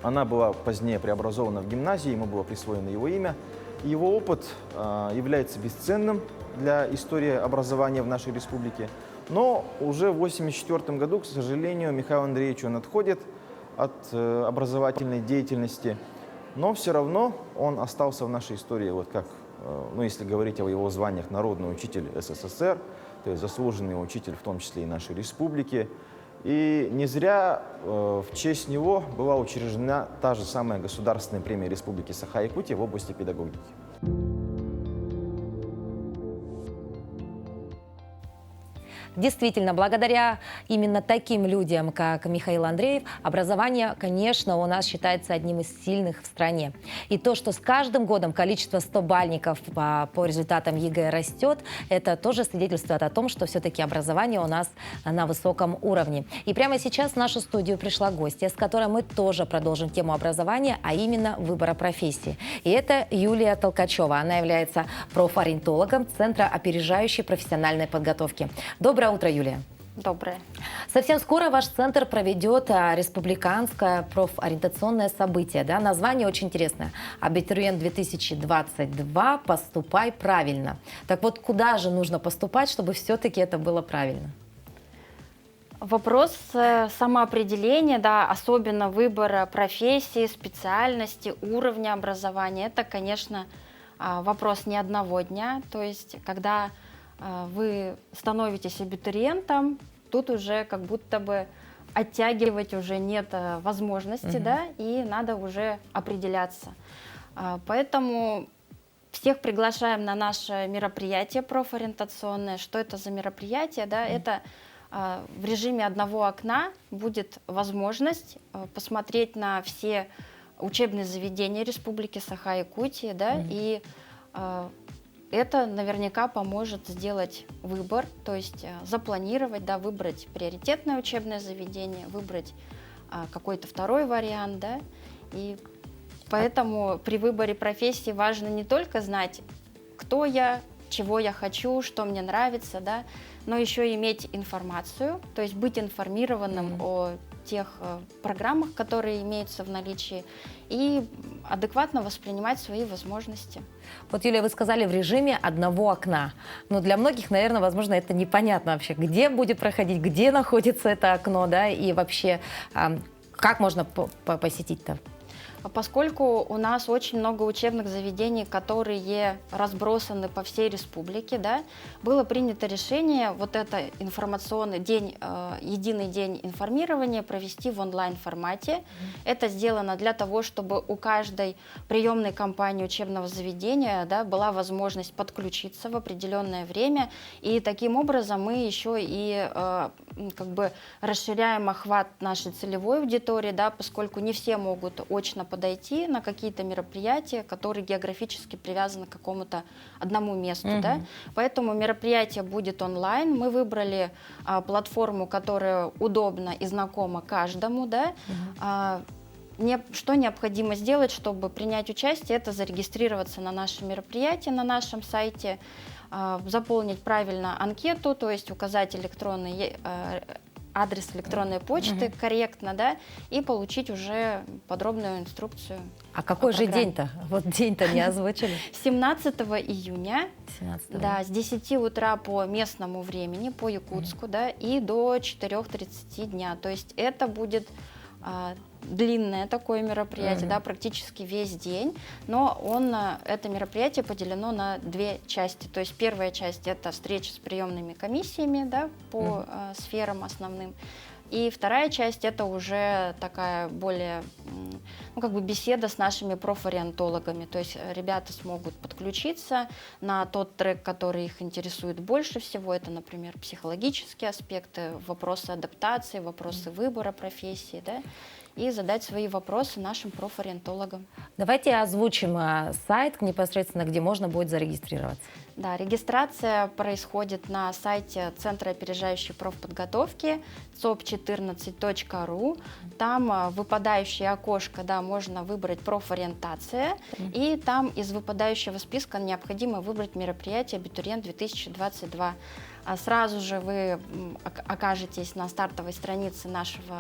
она была позднее преобразована в гимназию, ему было присвоено его имя. И его опыт является бесценным для истории образования в нашей республике. Но уже в 1984 году, к сожалению, Михаил Андреевич, он отходит от образовательной деятельности, но все равно он остался в нашей истории, вот как, ну, если говорить о его званиях, народный учитель СССР, то есть заслуженный учитель, в том числе и нашей республики. И не зря в честь него была учреждена та же самая государственная премия Республики Саха-Якутия в области педагогики. Действительно, благодаря именно таким людям, как Михаил Андреев, образование, конечно, у нас считается одним из сильных в стране. И то, что с каждым годом количество 100-бальников по результатам ЕГЭ растет, это тоже свидетельствует о том, что все-таки образование у нас на высоком уровне. И прямо сейчас в нашу студию пришла гостья, с которой мы тоже продолжим тему образования, а именно выбора профессии. И это Юлия Толкачева. Она является профориентологом Центра опережающей профессиональной подготовки. Доброе утро, Юлия. Доброе. Совсем скоро ваш центр проведет республиканское профориентационное событие. Да? Название очень интересное. «Абитуриент 2022. Поступай правильно». Так вот, куда же нужно поступать, чтобы все-таки это было правильно? Вопрос самоопределения, да, особенно выбора профессии, специальности, уровня образования, это, конечно, вопрос не одного дня. То есть, когда вы становитесь абитуриентом, тут уже как будто бы оттягивать уже нет возможности, да, и надо уже определяться. Поэтому всех приглашаем на наше мероприятие профориентационное. Что это за мероприятие? Да? Это в режиме одного окна будет возможность посмотреть на все учебные заведения Республики Саха-Якутия, да, и это наверняка поможет сделать выбор, то есть запланировать, да, выбрать приоритетное учебное заведение, выбрать какой-то второй вариант, да, и поэтому при выборе профессии важно не только знать, кто я, чего я хочу, что мне нравится, да, но еще иметь информацию, то есть быть информированным о тех программах, которые имеются в наличии, и адекватно воспринимать свои возможности. Вот, Юлия, вы сказали в режиме одного окна. Но для многих, наверное, возможно, это непонятно вообще, где будет проходить, где находится это окно, да, и вообще, как можно посетить-то? Поскольку у нас очень много учебных заведений, которые разбросаны по всей республике, да, было принято решение вот это информационный день, единый день информирования провести в онлайн-формате. Это сделано для того, чтобы у каждой приемной компании учебного заведения, да, была возможность подключиться в определенное время. И таким образом мы еще и как бы расширяем охват нашей целевой аудитории, да, поскольку не все могут очно подойти на какие-то мероприятия, которые географически привязаны к какому-то одному месту. Да? Поэтому мероприятие будет онлайн. Мы выбрали платформу, которая удобна и знакома каждому. Да? Что необходимо сделать, чтобы принять участие, это зарегистрироваться на наше мероприятие, на нашем сайте, заполнить правильно анкету, то есть указать адрес электронной почты корректно, да, и получить уже подробную инструкцию. А какой же день-то? Вот день-то не озвучили. 17 июня, да, с 10 утра по местному времени, по якутску, да, и до 4:30 дня. То есть это будет длинное такое мероприятие, да, практически весь день, но это мероприятие поделено на две части. То есть первая часть — это встреча с приемными комиссиями, да, по сферам основным. И вторая часть — это уже такая более, ну, как бы беседа с нашими профориентологами. То есть ребята смогут подключиться на тот трек, который их интересует больше всего. Это, например, психологические аспекты, вопросы адаптации, вопросы выбора профессии, да, и задать свои вопросы нашим профориентологам. Давайте озвучим сайт непосредственно, где можно будет зарегистрироваться. Да, регистрация происходит на сайте Центра опережающей профподготовки cop14.ru. Там выпадающее окошко, да, можно выбрать профориентация, и там из выпадающего списка необходимо выбрать мероприятие «Абитуриент 2022». Сразу же вы окажетесь на стартовой странице нашего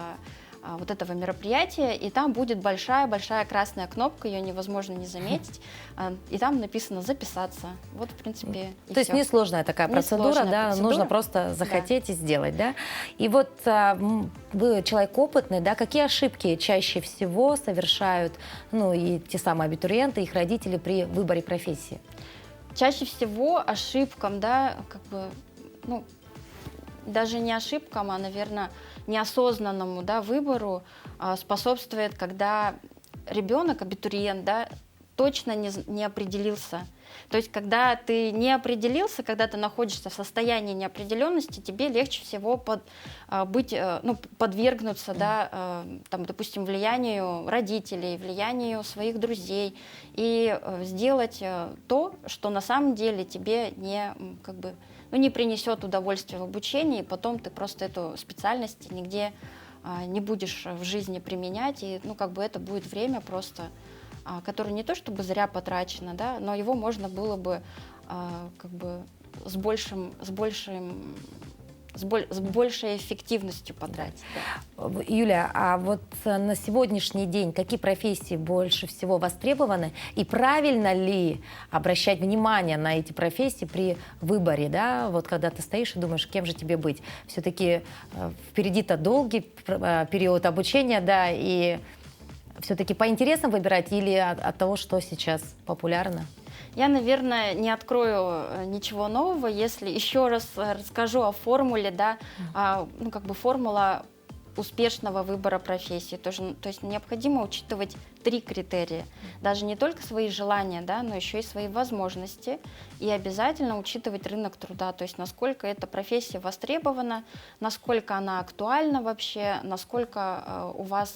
вот этого мероприятия, и там будет большая-большая красная кнопка, ее невозможно не заметить, и там написано «Записаться». Вот, в принципе, и То есть несложная такая процедура, да, нужно просто захотеть и сделать, да? И вот вы человек опытный, да, какие ошибки чаще всего совершают, ну, и те самые абитуриенты, их родители при выборе профессии? Чаще всего ошибкам, да, как бы, ну, даже не ошибкам, а, наверное, неосознанному, да, выбору способствует, когда ребенок, абитуриент, да, точно не определился. То есть, когда ты не определился, когда ты находишься в состоянии неопределенности, тебе легче всего подвергнуться, да, там, допустим, влиянию родителей, влиянию своих друзей, и сделать то, что на самом деле тебе не принесет удовольствия в обучении, и потом ты просто эту специальность нигде не будешь в жизни применять, и, ну, как бы это будет время просто, которое не то чтобы зря потрачено, да, но его можно было бы как бы с большей эффективностью потратить. Да. Юля, а вот на сегодняшний день какие профессии больше всего востребованы? И правильно ли обращать внимание на эти профессии при выборе? Да? Вот когда ты стоишь и думаешь, кем же тебе быть? Все-таки впереди-то долгий период обучения, да, и все-таки по интересам выбирать или от того, что сейчас популярно? Я, наверное, не открою ничего нового, если еще раз расскажу о формуле, да, ну, как бы формула успешного выбора профессии. То есть необходимо учитывать 3 критерия. Даже не только свои желания, да, но еще и свои возможности. И обязательно учитывать рынок труда, то есть насколько эта профессия востребована, насколько она актуальна вообще, насколько у вас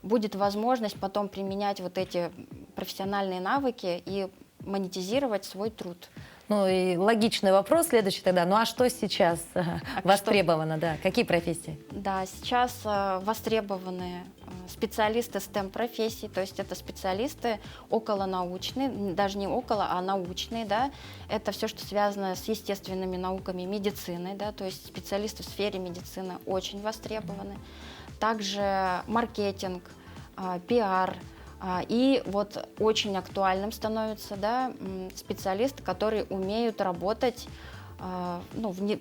будет возможность потом применять вот эти профессиональные навыки и монетизировать свой труд. Ну и логичный вопрос следующий тогда. Ну а что сейчас востребовано? Да? Какие профессии? Да, сейчас востребованы специалисты STEM-профессий, то есть это специалисты околонаучные, даже не около, а научные, да. Это все, что связано с естественными науками, медициной, да, то есть специалисты в сфере медицины очень востребованы. Также маркетинг, пиар. И вот очень актуальным становятся, да, специалисты, которые умеют работать ну, в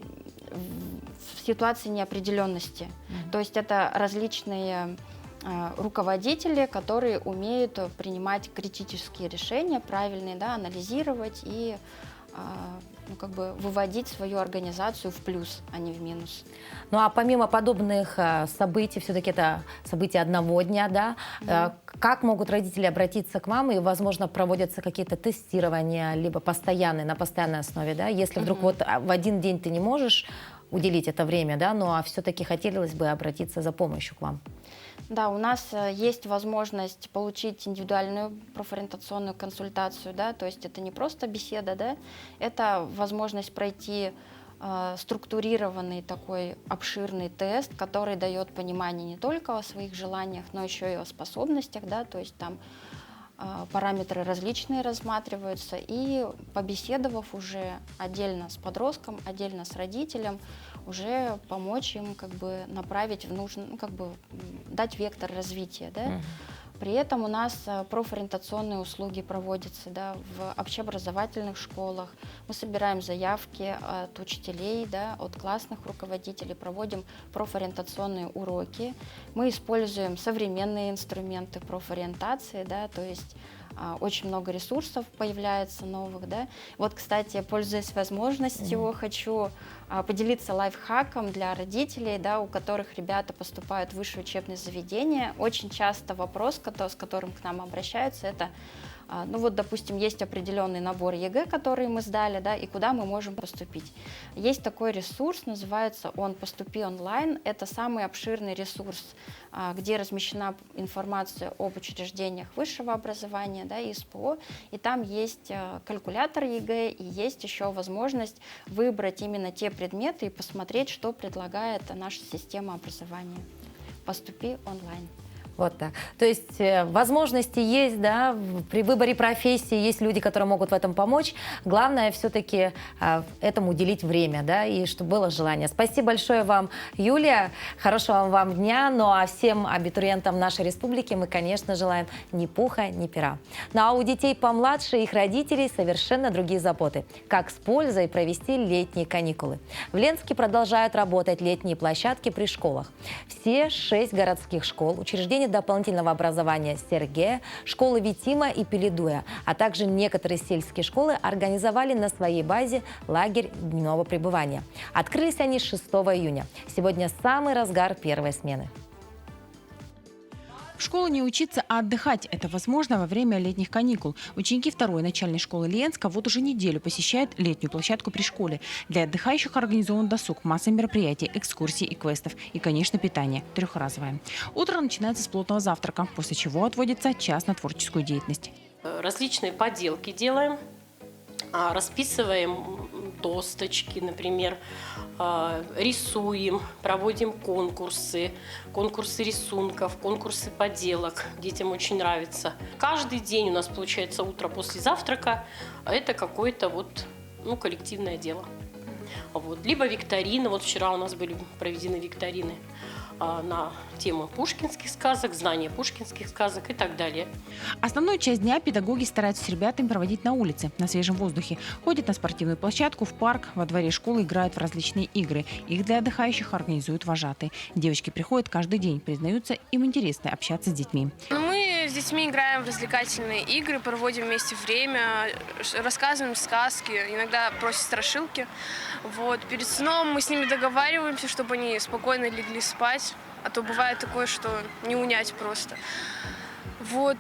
ситуации неопределенности. То есть это различные руководители, которые умеют принимать критические решения, правильные, да, анализировать и ну, как бы выводить свою организацию в плюс, а не в минус. Ну а помимо подобных событий, все-таки это события одного дня, да, как могут родители обратиться к вам, и, возможно, проводятся какие-то тестирования, либо постоянные, на постоянной основе, да, если вдруг вот в один день ты не можешь уделить это время, да, ну а все-таки хотелось бы обратиться за помощью к вам? Да, у нас есть возможность получить индивидуальную профориентационную консультацию, да, то есть это не просто беседа, да, это возможность пройти структурированный такой обширный тест, который дает понимание не только о своих желаниях, но еще и о способностях, да, то есть там параметры различные рассматриваются, и побеседовав уже отдельно с подростком, отдельно с родителем, уже помочь им как бы направить в нужный, ну, как бы дать вектор развития, да. При этом у нас профориентационные услуги проводятся, да, в общеобразовательных школах. Мы собираем заявки от учителей, да, от классных руководителей, проводим профориентационные уроки. Мы используем современные инструменты профориентации, да, то есть очень много ресурсов появляется новых, да. Вот, кстати, пользуясь возможностью, хочу поделиться лайфхаком для родителей, да, у которых ребята поступают в высшее учебное заведение. Очень часто вопрос, с которым к нам обращаются, это, ну вот, допустим, есть определенный набор ЕГЭ, который мы сдали, да, и куда мы можем поступить. Есть такой ресурс, называется он «Поступи онлайн». Это самый обширный ресурс, где размещена информация об учреждениях высшего образования, да, и СПО, и там есть калькулятор ЕГЭ, и есть еще возможность выбрать именно те предметы и посмотреть, что предлагает наша система образования. «Поступи онлайн». Вот так. То есть возможности есть, да, при выборе профессии есть люди, которые могут в этом помочь. Главное все-таки этому уделить время, да, и чтобы было желание. Спасибо большое вам, Юлия. Хорошего вам дня. Ну а всем абитуриентам нашей республики мы, конечно, желаем ни пуха, ни пера. Ну а у детей помладше, их родителей совершенно другие заботы. Как с пользой провести летние каникулы. В Ленске продолжают работать летние площадки при школах. Все 6 городских школ, учреждения дополнительного образования Сергея, школы Витима и Пеледуя, а также некоторые сельские школы организовали на своей базе лагерь дневного пребывания. Открылись они 6 июня. Сегодня самый разгар первой смены. В школу не учиться, а отдыхать. Это возможно во время летних каникул. Ученики 2-й начальной школы Ленска вот уже неделю посещают летнюю площадку при школе. Для отдыхающих организован досуг, масса мероприятий, экскурсий и квестов. И, конечно, питание трехразовое. Утро начинается с плотного завтрака, после чего отводится час на творческую деятельность. Различные поделки делаем. Расписываем досточки, например, рисуем, проводим конкурсы рисунков, конкурсы поделок. Детям очень нравится. Каждый день у нас получается утро после завтрака. Это какое-то вот, ну, коллективное дело. Вот. Либо викторины. Вот вчера у нас были проведены викторины на тему пушкинских сказок, знания пушкинских сказок и так далее. Основную часть дня педагоги стараются с ребятами проводить на улице, на свежем воздухе. Ходят на спортивную площадку, в парк, во дворе школы играют в различные игры. Их для отдыхающих организуют вожатые. Девочки приходят каждый день, признаются, им интересно общаться с детьми. Мы с детьми играем в развлекательные игры, проводим вместе время, рассказываем сказки, иногда просят страшилки. Вот. Перед сном мы с ними договариваемся, чтобы они спокойно легли спать. а то бывает такое, что не унять просто. Вот,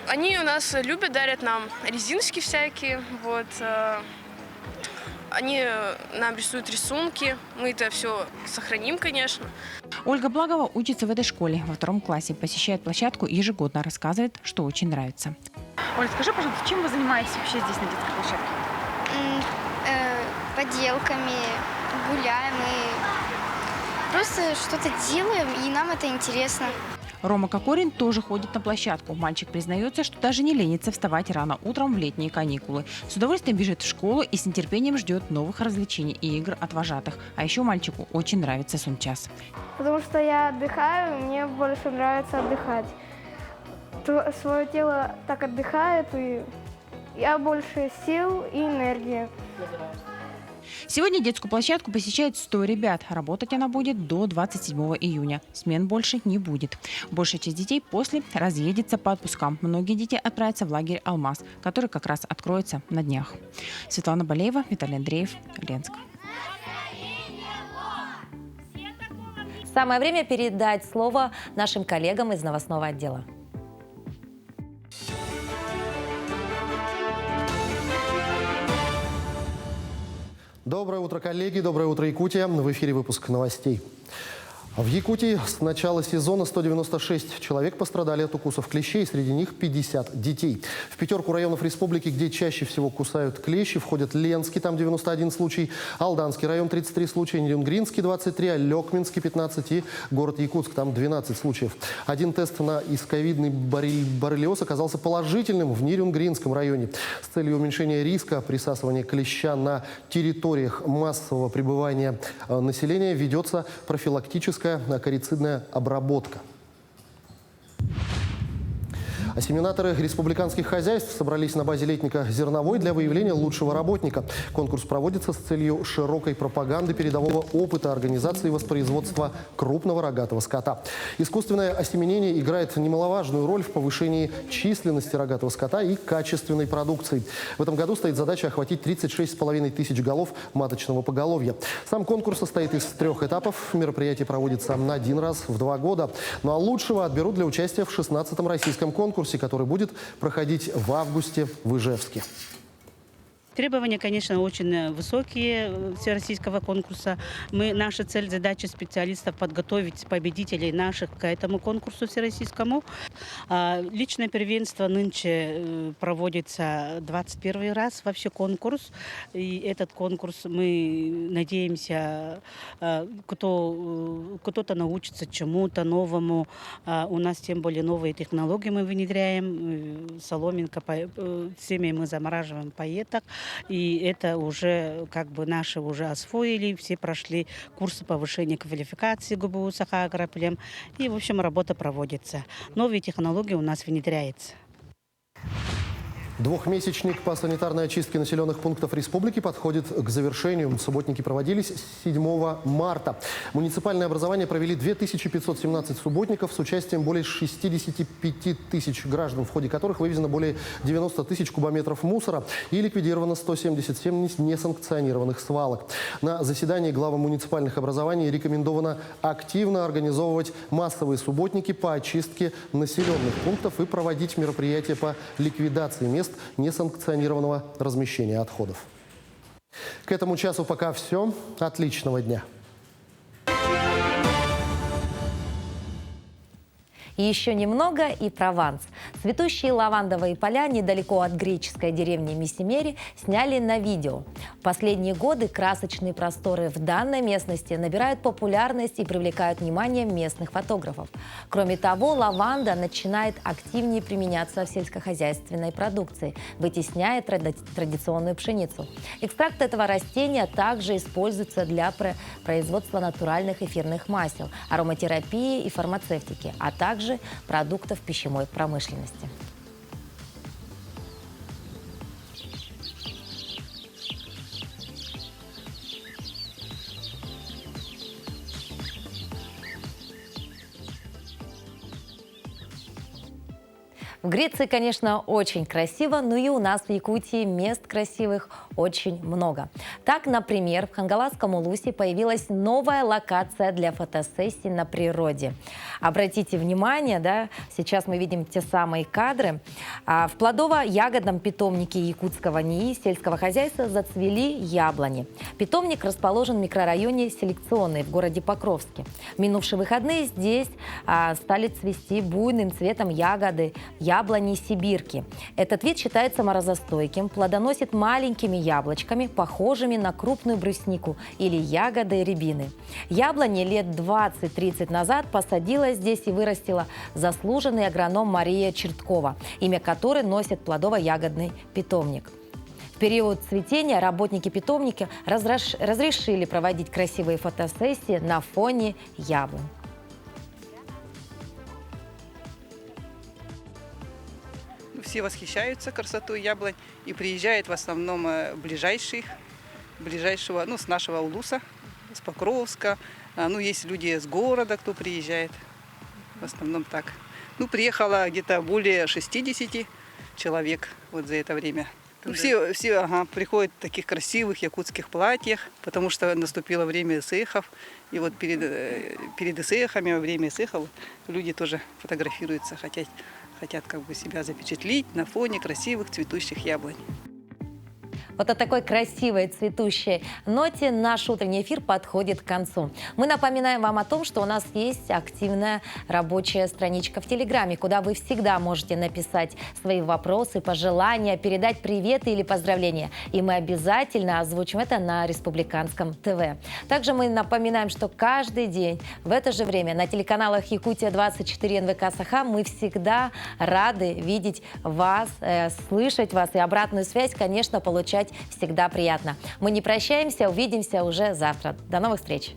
они у нас любят, дарят нам резиночки всякие, вот. Они нам рисуют рисунки, мы это все сохраним, конечно. Ольга Благова учится в этой школе во 2 классе, посещает площадку ежегодно, рассказывает, что очень нравится. Оль, скажи, пожалуйста, чем вы занимаетесь вообще здесь на детской площадке? Поделками, гуляем и просто что-то делаем, и нам это интересно. Рома Кокорин тоже ходит на площадку. Мальчик признается, что даже не ленится вставать рано утром в летние каникулы. С удовольствием бежит в школу и с нетерпением ждет новых развлечений и игр от вожатых. А еще мальчику очень нравится сумчас. Потому что я отдыхаю, мне больше нравится отдыхать. Свое тело так отдыхает, и я больше сил и энергии. Сегодня детскую площадку посещает 100 ребят. Работать она будет до 27 июня. Смен больше не будет. Большая часть детей после разъедется по отпускам. Многие дети отправятся в лагерь «Алмаз», который как раз откроется на днях. Светлана Балеева, Виталий Андреев, Ленск. Самое время передать слово нашим коллегам из новостного отдела. Доброе утро, коллеги, доброе утро, Якутия. В эфире выпуск новостей. В Якутии с начала сезона 196 человек пострадали от укусов клещей, среди них 50 детей. В 5 районов республики, где чаще всего кусают клещи, входят Ленский, там 91 случай, Алданский район 33 случая, Нерюнгринский 23, Алекминский 15 и город Якутск, там 12 случаев. Один тест на исковидный боррелиоз оказался положительным в Нерюнгринском районе. С целью уменьшения риска присасывания клеща на территориях массового пребывания населения ведется профилактическая акарицидная обработка. Ассиминаторы республиканских хозяйств собрались на базе летника «Зерновой» для выявления лучшего работника. Конкурс проводится с целью широкой пропаганды передового опыта организации воспроизводства крупного рогатого скота. Искусственное осеменение играет немаловажную роль в повышении численности рогатого скота и качественной продукции. В этом году стоит задача охватить 36,5 тысяч голов маточного поголовья. Сам конкурс состоит из 3 этапов. Мероприятие проводится на 1 раз в 2 года. Ну а лучшего отберут для участия в 16-м российском конкурсе, который будет проходить в августе в Ижевске. Требования, конечно, очень высокие всероссийского конкурса. Наша цель, задача специалистов подготовить победителей наших к этому конкурсу всероссийскому. Личное первенство нынче проводится 21 раз вообще конкурс. И этот конкурс мы надеемся, кто-то научится чему-то новому. У нас тем более новые технологии мы внедряем. Соломинка, семьи мы замораживаем поеток. И это уже наши уже освоили, все прошли курсы повышения квалификации ГБУ Саха-Агроплем. И, в общем, работа проводится. Новые технологии у нас внедряются. Двухмесячник по санитарной очистке населенных пунктов республики подходит к завершению. Субботники проводились с 7 марта. Муниципальные образования провели 2517 субботников с участием более 65 тысяч граждан, в ходе которых вывезено более 90 тысяч кубометров мусора и ликвидировано 177 несанкционированных свалок. На заседании главам муниципальных образований рекомендовано активно организовывать массовые субботники по очистке населенных пунктов и проводить мероприятия по ликвидации мест несанкционированного размещения отходов. К этому часу пока все. Отличного дня! И еще немного и Прованс. Цветущие лавандовые поля недалеко от греческой деревни Мессимери сняли на видео. В последние годы красочные просторы в данной местности набирают популярность и привлекают внимание местных фотографов. Кроме того, лаванда начинает активнее применяться в сельскохозяйственной продукции, вытесняя традиционную пшеницу. Экстракт этого растения также используется для производства натуральных эфирных масел, ароматерапии и фармацевтики, а также продуктов пищевой промышленности. В Греции, конечно, очень красиво, но и у нас в Якутии мест красивых очень много. Так, например, в Хангаласском улусе появилась новая локация для фотосессий на природе. Обратите внимание, да, сейчас мы видим те самые кадры. В плодово-ягодном питомнике якутского НИИ сельского хозяйства зацвели яблони. Питомник расположен в микрорайоне Селекционный в городе Покровске. В минувшие выходные здесь стали цвести буйным цветом ягоды яблони-сибирки. Этот вид считается морозостойким, плодоносит маленькими яблочками, похожими на крупную бруснику или ягоды рябины. Яблони лет 20-30 назад посадила здесь и вырастила заслуженный агроном Мария Черткова, имя которой носит плодово-ягодный питомник. В период цветения работники питомника разрешили проводить красивые фотосессии на фоне яблонь. Все восхищаются красотой яблонь и приезжают в основном ближайшего, ну, с нашего улуса, с Покровска. Ну, есть люди с города, кто приезжает. В основном так. Ну, приехало где-то более 60 человек вот за это время. Ну, все приходят в таких красивых якутских платьях, потому что наступило время эсэхов. И вот перед эсэхами, во время эсэхов люди тоже фотографируются, хотят как бы себя запечатлеть на фоне красивых цветущих яблонь. Вот о такой красивой цветущей ноте наш утренний эфир подходит к концу. Мы напоминаем вам о том, что у нас есть активная рабочая страничка в Телеграме, куда вы всегда можете написать свои вопросы, пожелания, передать приветы или поздравления. И мы обязательно озвучим это на Республиканском ТВ. Также мы напоминаем, что каждый день в это же время на телеканалах Якутия-24 НВК Саха мы всегда рады видеть вас, слышать вас и обратную связь, конечно, получать всегда приятно. Мы не прощаемся, увидимся уже завтра. До новых встреч!